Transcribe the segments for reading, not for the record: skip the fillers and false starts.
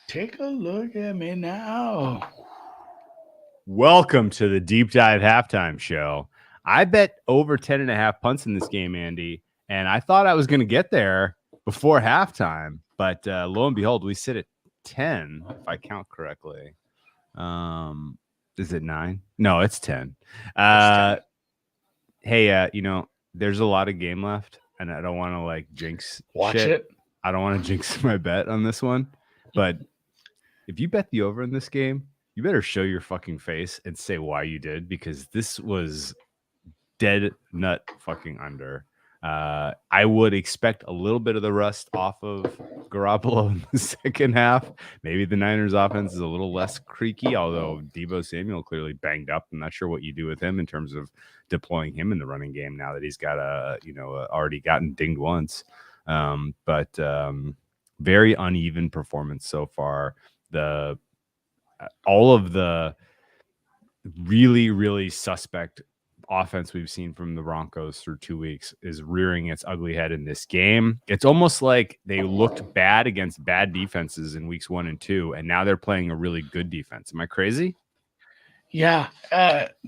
Take a look at me now. Welcome to the Deep Dive Halftime Show. I bet over 10.5 punts in this game, Andy, and I thought I was going to get there before halftime, but lo and behold, we sit at 10, if I count correctly. Is it 9? No, it's 10. Hey, there's a lot of game left, and I don't want to jinx shit. I don't want to jinx my bet on this one, but if you bet the over in this game, you better show your fucking face and say why you did, because this was dead nut fucking under. I would expect a little bit of the rust off of Garoppolo in the second half. Maybe the Niners offense is a little less creaky, although Deebo Samuel clearly banged up. I'm not sure what you do with him in terms of deploying him in the running game now that he's got already gotten dinged once. But very uneven performance so far. All of the really, really suspect offense we've seen from the Broncos through 2 weeks is rearing its ugly head in this game. It's almost like they looked bad against bad defenses in weeks 1 and 2, and now they're playing a really good defense. Am I crazy? Yeah.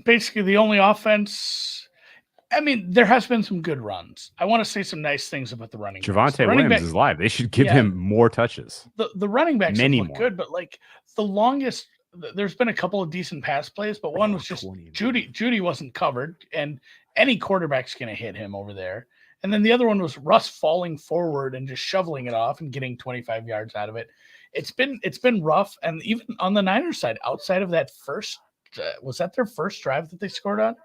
Basically, the only offense. I mean, there has been some good runs. I want to say some nice things about the running backs. Javonte Williams is live. They should give him more touches. The running backs look good, but the longest, there's been a couple of decent pass plays, but one was just Judy wasn't covered, and any quarterback's going to hit him over there. And then the other one was Russ falling forward and just shoveling it off and getting 25 yards out of it. It's been rough, and even on the Niners side, outside of that first, was that their first drive that they scored on?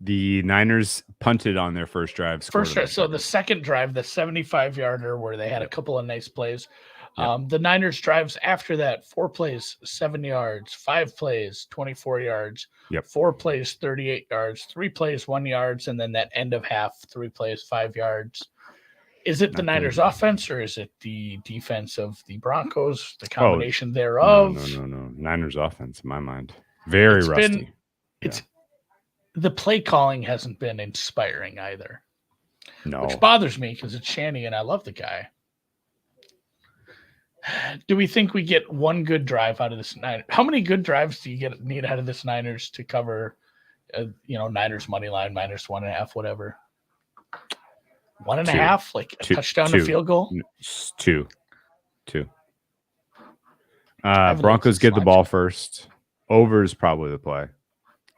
The Niners punted on their first drive. So the second drive, the 75-yarder, where they had a couple of nice plays. The Niners drives after that, 4 plays, 7 yards, 5 plays, 24 yards, 4 plays, 38 yards, 3 plays, 1 yards, and then that end of half, 3 plays, 5 yards. Is it the Niners offense, or is it the defense of the Broncos, the combination thereof? No. Niners offense, in my mind. Very rusty. The play calling hasn't been inspiring either. No. Which bothers me because it's Shanny and I love the guy. Do we think we get one good drive out of this Niners? How many good drives do you need out of this Niners to cover, Niners money line, -1.5, whatever? 1.5, like a touchdown to field goal? 2. Broncos get the ball first. Over is probably the play.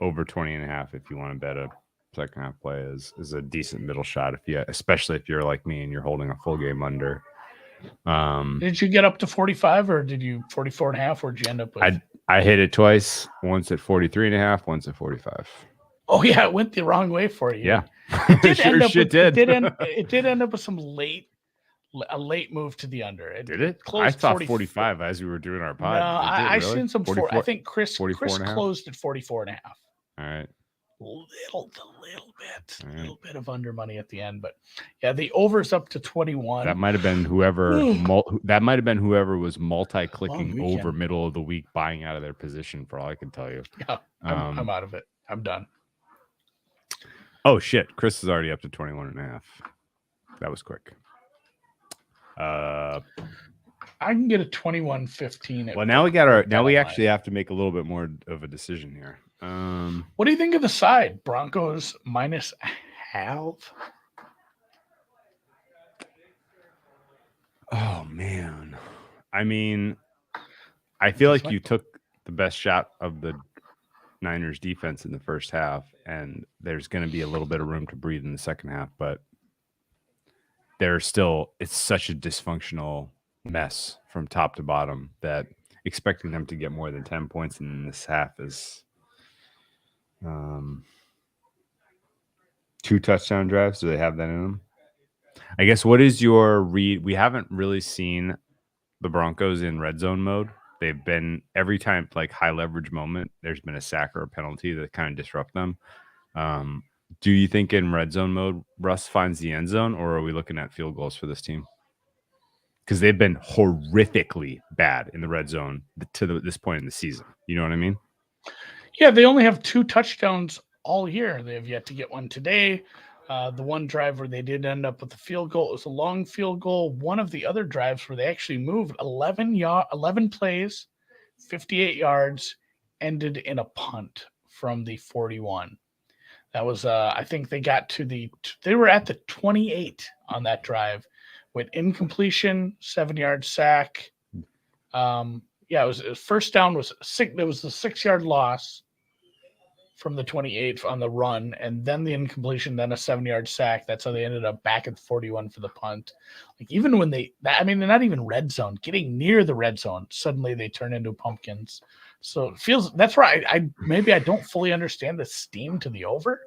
Over 20.5 if you want to bet a second half play is a decent middle shot, especially if you're like me and you're holding a full game under. Did you get up to 45 or did you 44.5? Where'd you end up with? I hit it twice, once at 43.5, once at 45. Oh yeah, it went the wrong way for you. Yeah, it did end up with a late move to the under. Did it? I thought 45 as we were doing our pod. No, I seen some. I think Chris closed at 44.5. All right. A little bit of under money at the end, but yeah, the over's up to 21. That might have been whoever. Was multi-clicking over middle of the week, buying out of their position. For all I can tell you. Yeah, I'm out of it. I'm done. Oh shit! Chris is already up to 21.5. That was quick. I can get a 21-15. Well, now we actually have to make a little bit more of a decision here. What do you think of the side? Broncos -0.5. Oh man, I mean, I feel like you took the best shot of the Niners defense in the first half, and there's going to be a little bit of room to breathe in the second half, but it's such a dysfunctional mess from top to bottom that expecting them to get more than 10 points in this half is 2 touchdown drives. Do they have that in them? I guess, what is your read? We haven't really seen the Broncos in red zone mode. They've been, every time, like high leverage moment, there's been a sack or a penalty that kind of disrupt them. Do you think in red zone mode, Russ finds the end zone, or are we looking at field goals for this team? Because they've been horrifically bad in the red zone to this point in the season. You know what I mean? Yeah, they only have 2 touchdowns all year. They have yet to get one today. The one drive where they did end up with the field goal, it was a long field goal. One of the other drives where they actually moved 11 plays, 58 yards, ended in a punt from the 41. That was, I think they got to they were at the 28 on that drive with incompletion, 7-yard sack. It was first down was six. There was the 6-yard loss from the 28 on the run, and then the incompletion, then a 7-yard sack. That's how they ended up back at 41 for the punt. Like even when they're not even red zone, getting near the red zone, suddenly they turn into pumpkins. So it feels that's right. I don't fully understand the steam to the over.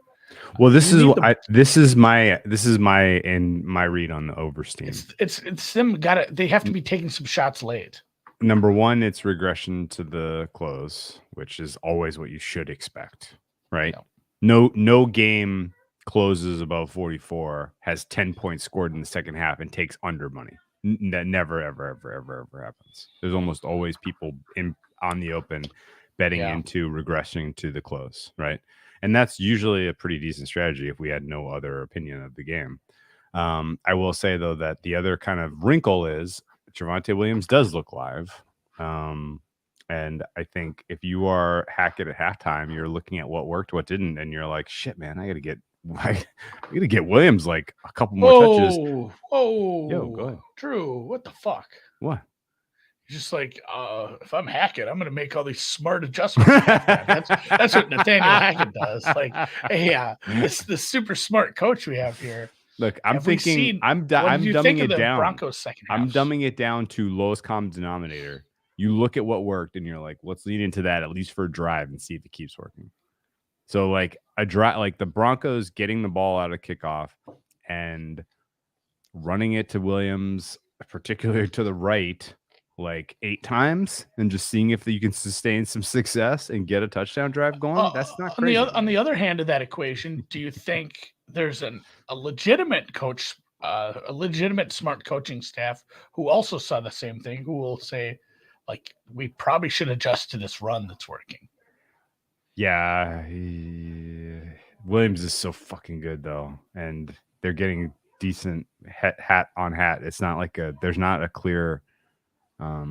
Well, this is my read on the over steam. It's them they have to be taking some shots late. Number one, it's regression to the close, which is always what you should expect, right? No game closes above 44, has 10 points scored in the second half, and takes under money. That never, ever happens. There's almost always people on the open betting into regressing to the close, right? And that's usually a pretty decent strategy if we had no other opinion of the game. I will say, though, that the other kind of wrinkle is Javonte Williams does look live. And I think if you are Hackett at halftime, you're looking at what worked, what didn't, and you're like, shit, man, I got to get Williams like a couple more touches. Whoa. Yo, go ahead. Drew, what the fuck? What? Just like, if I'm Hackett, I'm going to make all these smart adjustments. That's what Nathaniel Hackett does. Like, hey, this super smart coach we have here. Look, I'm dumbing it down. Broncos second half? I'm dumbing it down to lowest common denominator. You look at what worked, and you're like, let's lead into that at least for a drive and see if it keeps working. So, like a drive, like the Broncos getting the ball out of kickoff and running it to Williams, particularly to the right, like 8 times, and just seeing if you can sustain some success and get a touchdown drive going. That's not crazy. On the other hand of that equation, do you think there's a legitimate coach, a legitimate smart coaching staff who also saw the same thing, who will say, like, we probably should adjust to this run that's working? Yeah. Williams is so fucking good, though, and they're getting decent hat on hat. It's not like there's not a clear I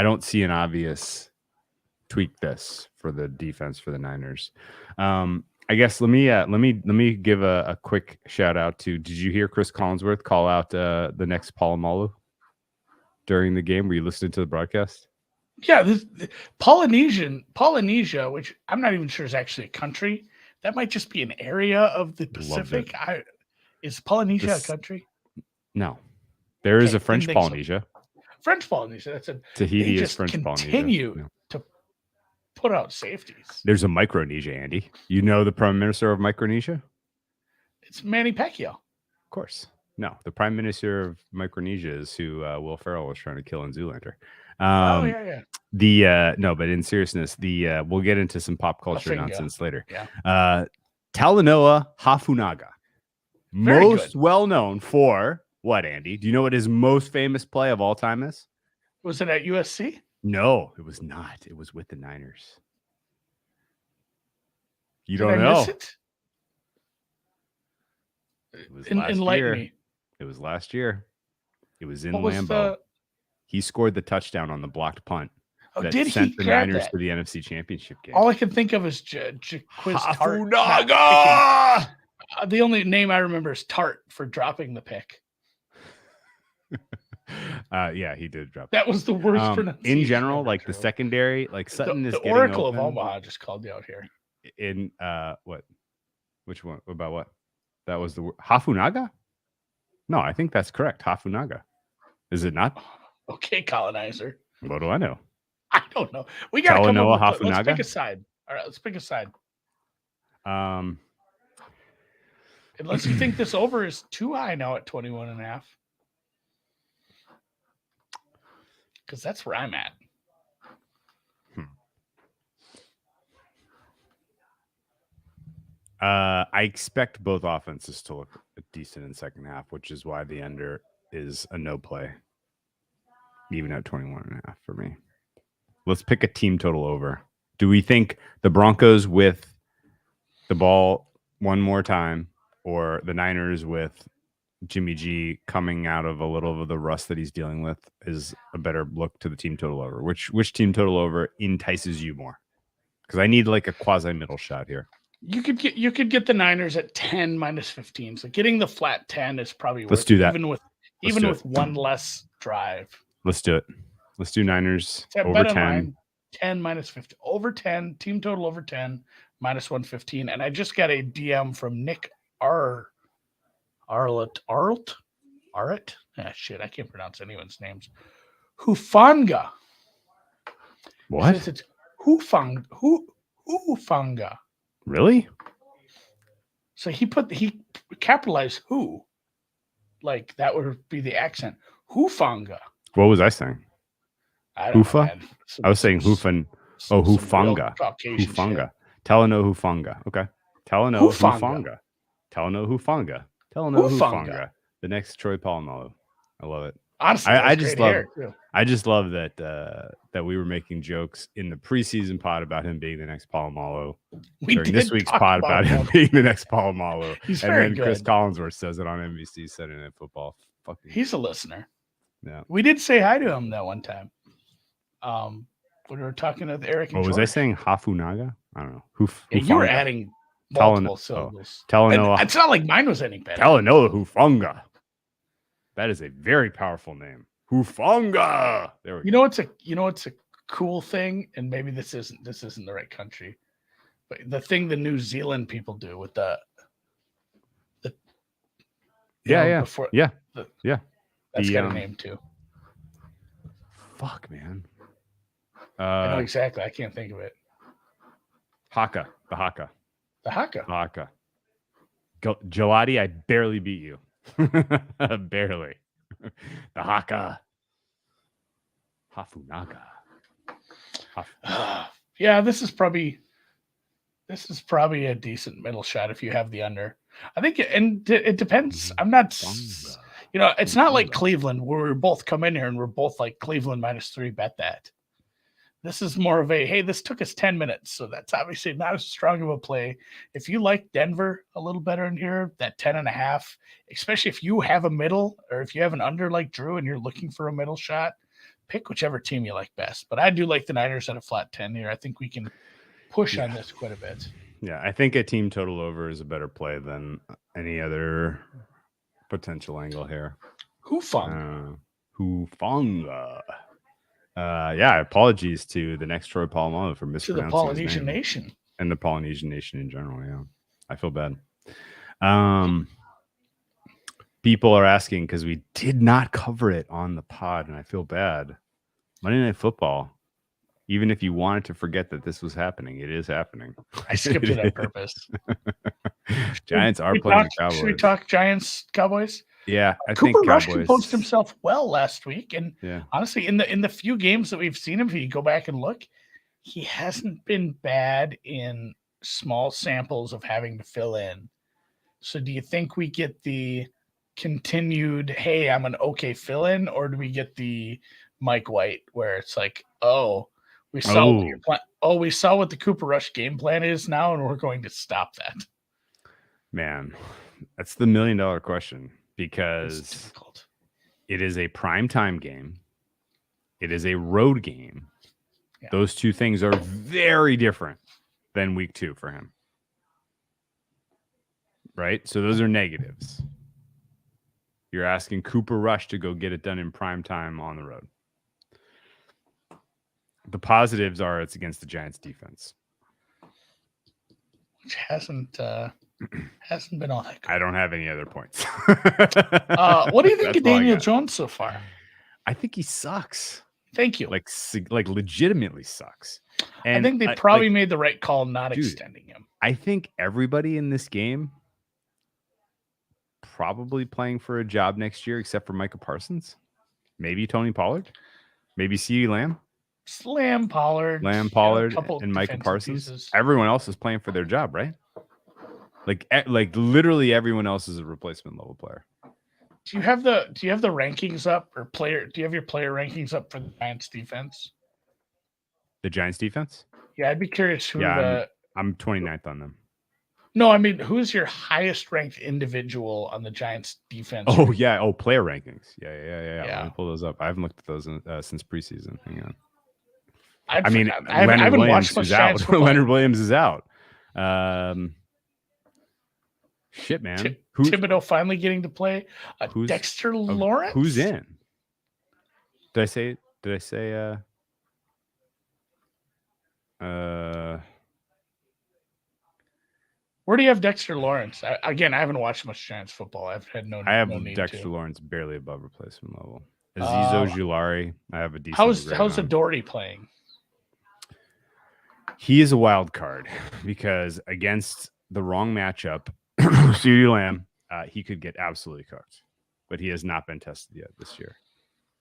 don't see an obvious tweak this for the defense for the Niners. I guess let me give a quick shout out to, did you hear Chris Collinsworth call out the next Polamalu during the game? Were you listening to the broadcast? Yeah, Polynesia, which I'm not even sure is actually a country. That might just be an area of the Pacific. Is Polynesia a country? No. There is a French Polynesia. So. French Polynesia. That's Tahiti is French Polynesia. Continue to put out safeties. There's a Micronesia, Andy. You know the Prime Minister of Micronesia? It's Manny Pacquiao. Of course. No, the Prime Minister of Micronesia is who Will Ferrell was trying to kill in Zoolander. No, but in seriousness, we'll get into some pop culture nonsense later. Yeah. Talanoa Hafunaga, most well known for what, Andy? Do you know what his most famous play of all time is? Was it at USC? No, it was not. It was with the Niners. You don't know. It was last year. Me. It was last year. It was in Lambeau. He scored the touchdown on the blocked punt. Did he? Sent the Niners to the NFC Championship game. All I can think of is Hafunaga. The only name I remember is Tart for dropping the pick. Yeah, he did drop. That was the worst pronunciation. In general, like the secondary, like Sutton is the getting Oracle open. of Omaha just called you out here. In what? Which one? About what? That was the Hafunaga? No, I think that's correct. Hafunaga. Is it not? Okay, colonizer. What do I know? I don't know. We got to come up with Hafunaga? Let's pick a side. All right, let's pick a side. Unless you think this over is too high now at 21.5. Because that's where I'm at. I expect both offenses to look decent in second half, which is why the under is a no play, even at 21.5 for me. Let's pick a team total over. Do we think the Broncos with the ball one more time, or the Niners with Jimmy G coming out of a little of the rust that he's dealing with is a better look to the team total over. Which team total over entices you more? Because I need like a quasi middle shot here. You could get the Niners at 10 minus 15. So getting the flat 10 is probably worth Let's do that. Even with one less drive. Let's do it. Let's do Niners over 10. 10 minus 15. Over 10, team total over 10, minus 115. And I just got a DM from Nick Arlet. Ah, shit, I can't pronounce anyone's names. Hufanga. What? It's Hufanga. Really? So he capitalized who. Like that would be the accent. Hufanga. What was I saying? I don't Hoofa? know, I was saying Hoofan. Oh, Hufanga. Hufanga. Talano Hufanga. Okay. Talano Hufanga. Talano Hufanga. Talano Hufanga. The next Troy Polamalu. I love it. Honestly, I just love that that we were making jokes in the preseason pod about him being the next Polamalu. During this week's pod about him being the next Polamalu. And then good. Chris Collinsworth says it on NBC Sunday Night Football. He's a listener. Yeah. We did say hi to him that one time. When we were talking with Eric and was I saying Hafunaga? I don't know. You were adding multiple syllables. Talanoa. It's not like mine was any better. Talanoa Hufanga. That is a very powerful name. Hufanga. There we go. It's a cool thing, and maybe this isn't the right country. But the thing the New Zealand people do with the yeah. That's got a name too. Fuck, man. I know exactly. I can't think of it. Haka. The Haka. The Haka. Haka. Gelati, I barely beat you. Barely. The Haka. Hafunaga. Yeah, this is probably a decent middle shot if you have the under. I think it depends. I'm not, it's not like Cleveland where we both come in here and we're both like Cleveland -3, bet that. This is more of a, hey, this took us 10 minutes. So that's obviously not as strong of a play. If you like Denver a little better in here, that 10.5, especially if you have a middle or if you have an under like Drew and you're looking for a middle shot, pick whichever team you like best. But I do like the Niners at a flat 10 here. I think we can push on this quite a bit. Yeah, I think a team total over is a better play than any other potential angle here. Hufanga. Apologies to the next Troy Polamalu for mispronouncing to the Polynesian Nation and the Polynesian Nation in general. Yeah, I feel bad. People are asking because we did not cover it on the pod, and I feel bad. Monday Night Football. Even if you wanted to forget that this was happening, it is happening. I skipped it on purpose. Giants are playing the Cowboys. Should we talk Giants Cowboys? Yeah, I Cooper think Rush Cowboys composed himself well last week, and yeah. Honestly, in the few games that we've seen him, if you go back and look, he hasn't been bad in small samples of having to fill in. So, do you think we get the continued, hey, I'm an okay fill in, or do we get the Mike White where it's like, we saw what your plan. We saw what the Cooper Rush game plan is now, and we're going to stop that. Man, that's the $1 million question. Because it is a primetime game. It is a road game. Yeah. Those two things are very different than week 2 for him. Right? So those are negatives. You're asking Cooper Rush to go get it done in primetime on the road. The positives are it's against the Giants defense. Which hasn't been all that good. I don't have any other points. What do you think of Daniel Jones so far? I think he sucks. Thank you. Like legitimately sucks. And I think they probably made the right call not extending him. I think everybody in this game probably playing for a job next year except for Micah Parsons. Maybe Tony Pollard. Maybe CeeDee Lamb. Lamb, Pollard, and Micah Parsons. Pieces. Everyone else is playing for their job, right? Like literally everyone else is a replacement level player. Do you have the rankings up or player? Do you have your player rankings up for the Giants defense? The Giants defense? Yeah, I'd be curious who I'm 29th on them. No, I mean, who's your highest ranked individual on the Giants defense? Oh yeah. Oh, player rankings. Yeah. Let me pull those up. I haven't looked at those since preseason. Hang on. I mean, Leonard Williams is out. Leonard Williams is out. Shit, man. Thibodeau finally getting to play. Dexter Lawrence. Who's in? Did I say? Where do you have Dexter Lawrence? I haven't watched much Giants football. I've had no. I have no need Dexter to. Lawrence barely above replacement level. Azeez Ojulari, I have a decent. How's Adoree playing? He is a wild card because against the wrong matchup, CeeDee Lamb, he could get absolutely cooked, but he has not been tested yet this year.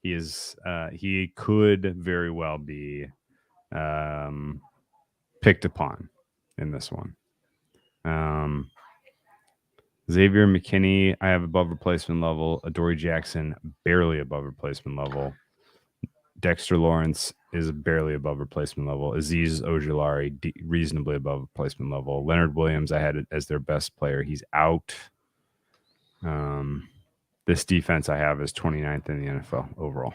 He is. He could very well be picked upon in this one. Xavier McKinney, I have above replacement level. Adoree Jackson, barely above replacement level. Dexter Lawrence is barely above replacement level. Azeez Ojulari, reasonably above replacement level. Leonard Williams, I had it as their best player. He's out. This defense I have is 29th in the NFL overall.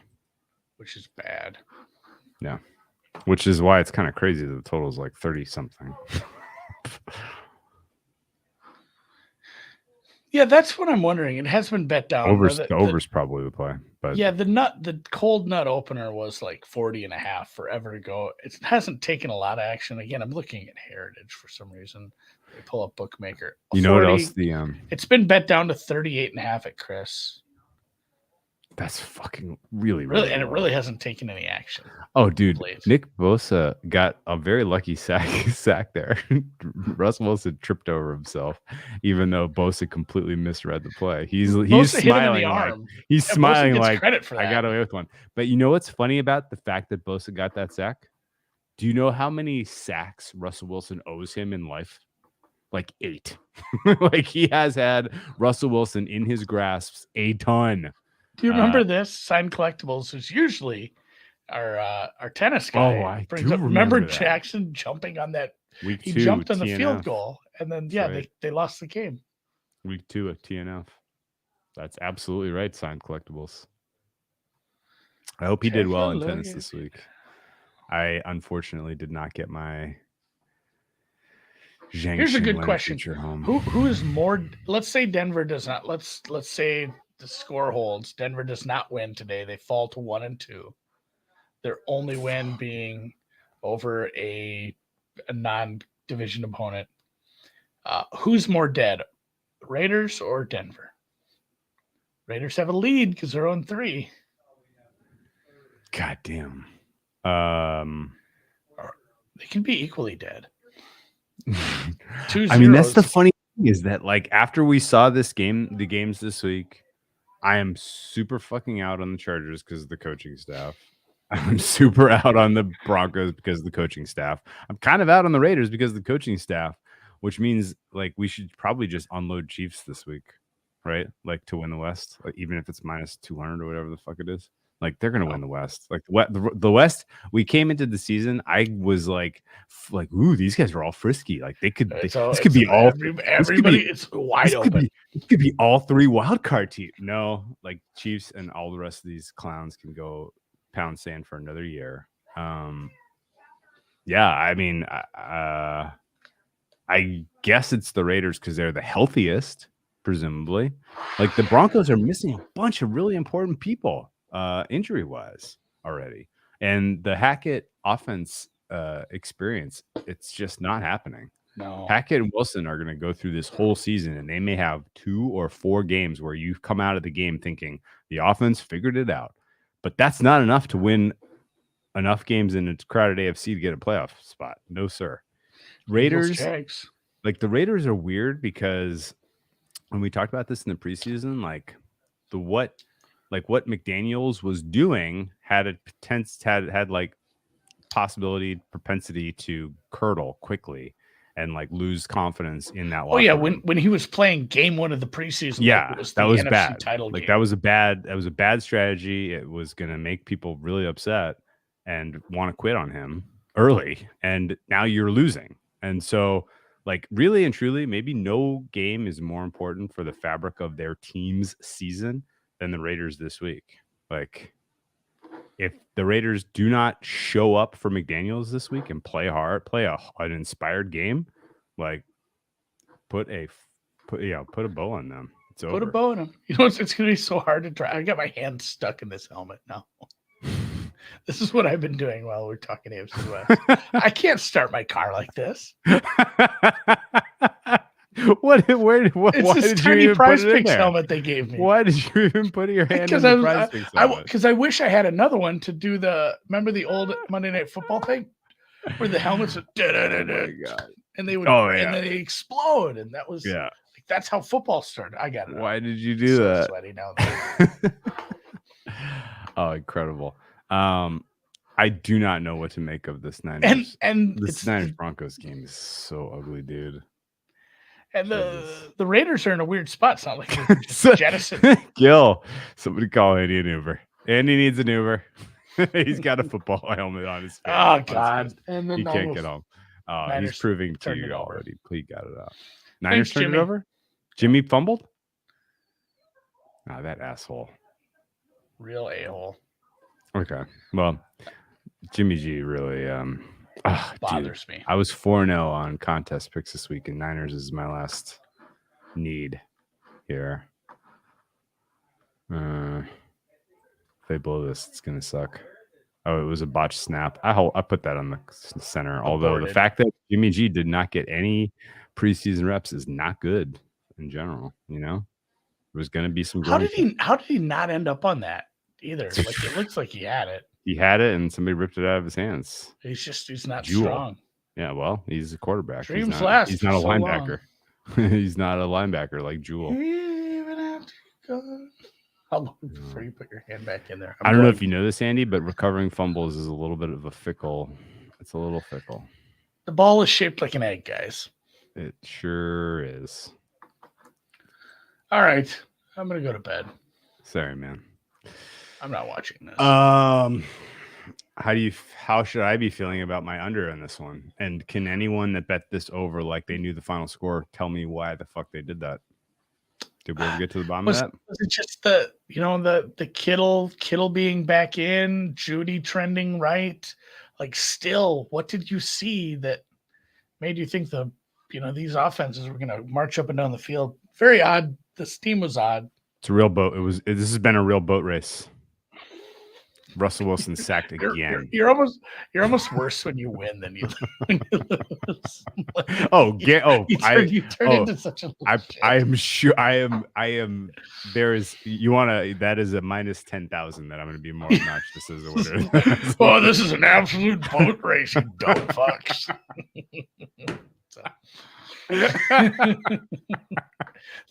Which is bad. Yeah. Which is why it's kind of crazy that the total is like 30-something. Yeah, that's what I'm wondering. It has been bet down. The over's probably the play. But yeah, the cold nut opener was like 40.5 forever ago. It hasn't taken a lot of action. Again, I'm looking at Heritage for some reason. They pull up Bookmaker. You know what else? It's been bet down to 38.5 at Chris. That's fucking really, and it really hasn't taken any action. Oh, dude, Nick Bosa got a very lucky sack there. Russell Wilson tripped over himself, even though Bosa completely misread the play. He's smiling. He's smiling like credit for that. I got away with one. But you know what's funny about the fact that Bosa got that sack? Do you know how many sacks Russell Wilson owes him in life? Like 8. Like he has had Russell Wilson in his grasps a ton. Do you remember this? Sign Collectibles is usually our tennis guy. Oh, I do remember Jackson jumping on that. Week 2, he jumped on the TNF. Field goal, and then they lost the game. Week 2 at TNF. That's absolutely right. Sign Collectibles. I hope he did well in tennis this week. I unfortunately did not get my. Here's a good question. Who is more? Let's say Denver does not. Let's say the score holds. Denver does not win today. They fall to 1-2. Their only win being over a non-division opponent. Who's more dead, Raiders or Denver? Raiders have a lead because they're on 3. God damn. They can be equally dead. I mean, that's the funny thing is that like after we saw the games this week, I am super fucking out on the Chargers because of the coaching staff. I'm super out on the Broncos because of the coaching staff. I'm kind of out on the Raiders because of the coaching staff, which means like we should probably just unload Chiefs this week, right? Like to win the West, like even if it's minus 200 or whatever the fuck it is. Like they're gonna win the West. Like the West. We came into the season. I was like, ooh, these guys are all frisky. Like this could be all. Everybody, it's wide open. It could be all 3 wild card teams. No, like Chiefs and all the rest of these clowns can go pound sand for another year. Yeah, I mean, I guess it's the Raiders because they're the healthiest, presumably. Like the Broncos are missing a bunch of really important people. Injury-wise already. And the Hackett offense experience, it's just not happening. No. Hackett and Wilson are going to go through this whole season, and they may have 2 or 4 games where you come out of the game thinking the offense figured it out. But that's not enough to win enough games in a crowded AFC to get a playoff spot. No, sir. Raiders, like the Raiders are weird because when we talked about this in the preseason, like what McDaniels was doing had like propensity to curdle quickly and like lose confidence in that. Oh yeah, when he was playing game 1 of the preseason, yeah, like that was NFC bad. Title like game. that was a bad strategy. It was gonna make people really upset and want to quit on him early. And now you're losing. And so like really and truly, maybe no game is more important for the fabric of their team's season than the Raiders this week. Like, if the Raiders do not show up for McDaniels this week and play hard, play an inspired game, like put a bow on them. It's over. Put a bow on them. You know, it's going to be so hard to try. I got my hand stuck in this helmet now. This is what I've been doing while we're talking AFC West. I can't start my car like this. Why it's this did tiny you even Prize put it in Picks there? helmet they gave me. Why did you even put your hand in the Prize Picks helmet? Because I wish I had another one to do remember the old Monday Night Football thing? Where the helmets would and they would and then they explode. And that was that's how football started. I got it. Why did you do that? Sweaty now. Oh, incredible. I do not know what to make of this Niners. And this Niners Broncos game is so ugly, dude. And the Raiders are in a weird spot. It's not like they're just jettisoned. Gil, somebody call Andy an Uber. Andy needs an Uber. He's got a football helmet on his face. Oh, God. And then he can't get home. He's proving to you already. He got it out. Niners turned it over? Jimmy fumbled? Oh, that asshole. Real a-hole. Okay. Well, Jimmy G really bothers me. I was 4-0 on contest picks this week, and Niners is my last need here. If they blow this, it's gonna suck. Oh, it was a botched snap. I put that on the center. Although the fact that Jimmy G did not get any preseason reps is not good in general. You know, there was gonna be some. How did he not end up on that either? Like, it looks like he had it. He had it, and somebody ripped it out of his hands. He's not strong. Yeah, well, he's a quarterback. Dreams he's last. He's not a linebacker. He's not a linebacker like Jewel. How long before you put your hand back in there? I don't know if you know this, Andy, but recovering fumbles is a little bit of a fickle. It's a little fickle. The ball is shaped like an egg, guys. It sure is. All right, I'm gonna go to bed. Sorry, man. I'm not watching this. How should I be feeling about my under in this one? And can anyone that bet this over like they knew the final score tell me why the fuck they did that? Did we ever get to the bottom of that? Was it just the Kittle being back in, Judy trending right? Like, still, what did you see that made you think these offenses were gonna march up and down the field? Very odd. This team was odd. It's a real boat. This has been a real boat race. Russell Wilson sacked again. You're almost worse when you win than you lose. You turn into such a. I am sure. I am. There is. That is a minus 10,000 that I'm going to be more obnoxious as a winner. Oh, this is an absolute boat race, you dumb fucks.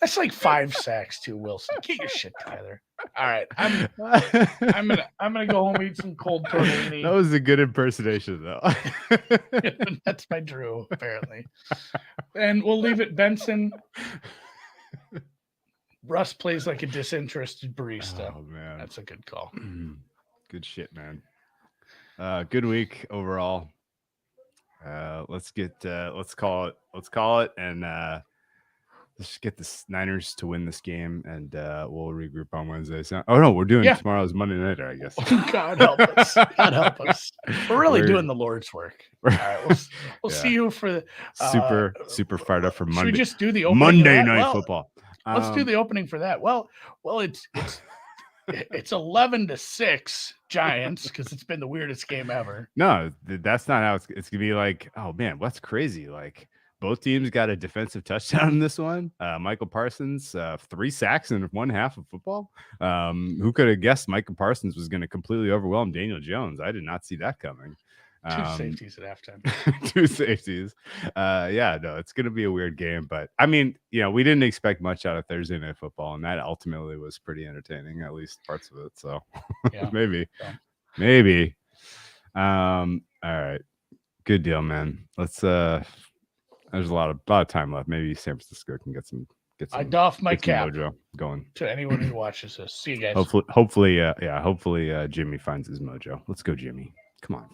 That's like 5 sacks too, Wilson. Get your shit together. All right, I'm gonna go home and eat some cold tortellini. That was a good impersonation, though. That's my Drew, apparently. And we'll leave it. Benson. Russ plays like a disinterested barista. Oh man, that's a good call. Good shit, man. Good week overall. Let's call it, and let's get the Niners to win this game, and we'll regroup on Wednesday. So, we're doing tomorrow's Monday Nighter, I guess. God help us! God help us! We're really doing the Lord's work. All right, we'll see you for the super fired up for Monday. Should we just do the opening Monday Night Football? Let's do the opening for that. Well, it's 11-6 Giants because it's been the weirdest game ever. No, that's not how it's gonna be. Like, oh man, what's crazy? Like, both teams got a defensive touchdown in this one. Michael Parsons, 3 sacks in one half of football. Who could have guessed Michael Parsons was going to completely overwhelm Daniel Jones? I did not see that coming. 2 safeties at halftime. 2 safeties. It's going to be a weird game, but I mean, we didn't expect much out of Thursday Night Football, and that ultimately was pretty entertaining, at least parts of it. So maybe. All right, good deal, man. Let's. There's a lot of time left. Maybe San Francisco can get some. I doff my cap mojo going to anyone who watches this. See you guys. Hopefully, Jimmy finds his mojo. Let's go, Jimmy. Come on,